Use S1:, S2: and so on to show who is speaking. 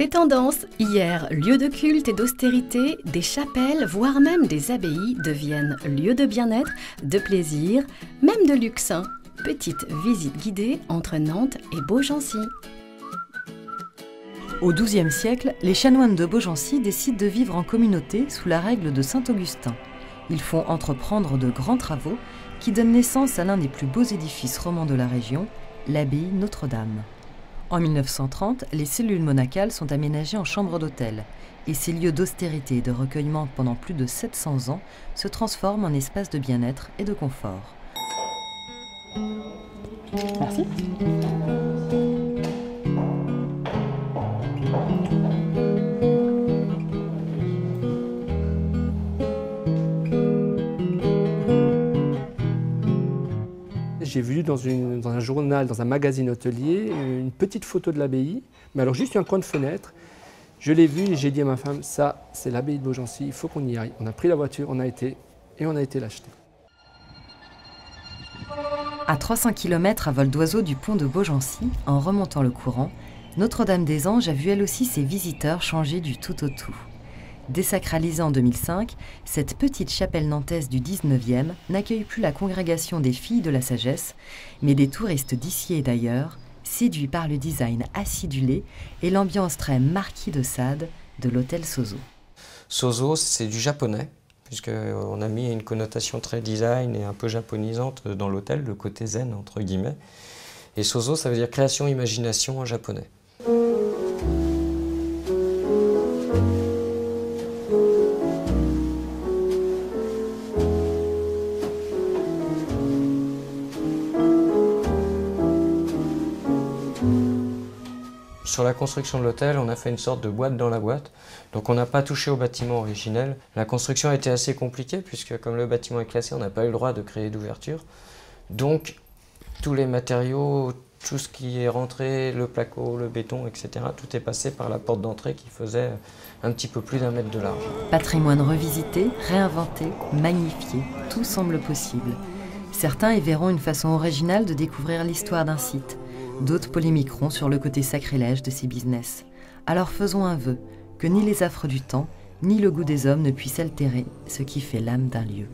S1: Ces tendances, hier lieux de culte et d'austérité, des chapelles, voire même des abbayes deviennent lieux de bien-être, de plaisir, même de luxe. Petite visite guidée entre Nantes et Beaugency.
S2: Au XIIe siècle, les chanoines de Beaugency décident de vivre en communauté sous la règle de saint Augustin. Ils font entreprendre de grands travaux qui donnent naissance à l'un des plus beaux édifices romans de la région, l'abbaye Notre-Dame. En 1930, les cellules monacales sont aménagées en chambres d'hôtel et ces lieux d'austérité et de recueillement pendant plus de 700 ans se transforment en espaces de bien-être et de confort.
S3: Merci. J'ai vu dans un journal, dans un magazine hôtelier, une petite photo de l'abbaye, mais alors juste un coin de fenêtre. Je l'ai vue et j'ai dit à ma femme, ça c'est l'abbaye de Beaugency, il faut qu'on y aille. On a pris la voiture, on a été l'acheter.
S2: À 300 km à vol d'oiseau du pont de Beaugency, en remontant le courant, Notre-Dame-des-Anges a vu elle aussi ses visiteurs changer du tout au tout. Désacralisée en 2005, cette petite chapelle nantaise du 19e n'accueille plus la congrégation des filles de la sagesse, mais des touristes d'ici et d'ailleurs, séduits par le design acidulé et l'ambiance très marquis de Sade de l'hôtel Sozo.
S4: Sozo, c'est du japonais, puisqu'on a mis une connotation très design et un peu japonisante dans l'hôtel, le côté zen entre guillemets. Et Sozo, ça veut dire création-imagination en japonais. Sur la construction de l'hôtel, on a fait une sorte de boîte dans la boîte. Donc on n'a pas touché au bâtiment originel. La construction a été assez compliquée puisque comme le bâtiment est classé, on n'a pas eu le droit de créer d'ouverture. Donc tous les matériaux, tout ce qui est rentré, le placo, le béton, etc., tout est passé par la porte d'entrée qui faisait un petit peu plus d'1 mètre de large.
S2: Patrimoine revisité, réinventé, magnifié, tout semble possible. Certains y verront une façon originale de découvrir l'histoire d'un site. D'autres polémiqueront sur le côté sacrilège de ces business. Alors faisons un vœu, que ni les affres du temps, ni le goût des hommes ne puissent altérer ce qui fait l'âme d'un lieu.